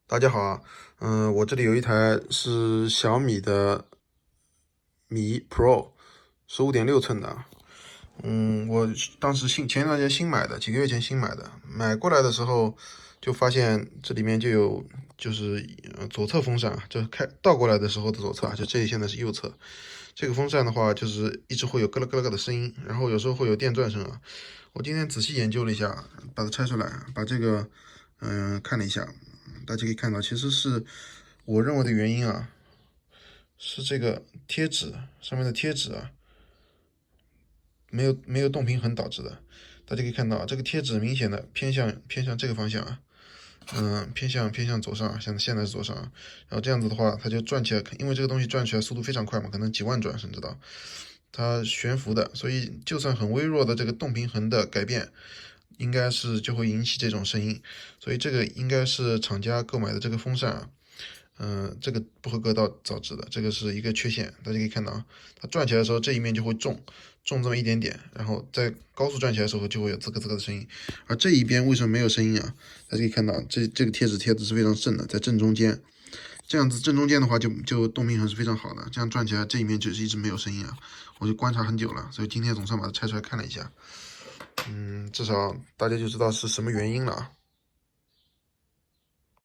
大家好啊，我这里有一台是小米的米 Pro，15.6寸的。我当时前一段时间新买的，几个月前新买的，买过来的时候就发现这里面就有就是左侧风扇啊，就是倒过来的时候的左侧啊，就这里现在是右侧。这个风扇的话，就是一直会有咯咯咯咯的声音，然后有时候会有电转声啊。我今天仔细研究了一下，把它拆出来，把这个看了一下，大家可以看到，其实是我认为的原因啊，是这个贴纸上面的贴纸啊，没有动平衡导致的。大家可以看到，这个贴纸明显的偏向这个方向啊，偏向左上啊，现在是左上啊。然后这样子的话，它就转起来，因为这个东西转起来速度非常快嘛，可能几万转甚至到它悬浮的，所以就算很微弱的这个动平衡的改变，应该是就会引起这种声音。所以这个应该是厂家购买的这个风扇啊，这个不合格导致的，这个是一个缺陷。大家可以看到啊，它转起来的时候这一面就会重这么一点点，然后在高速转起来的时候就会有滋咯滋咯的声音。而这一边为什么没有声音啊？大家可以看到这个贴纸贴的是非常正的，在正中间。这样子正中间的话就动平衡是非常好的，这样转起来这一面就是一直没有声音啊。我就观察很久了，所以今天总算把它拆出来看了一下。至少大家就知道是什么原因了啊。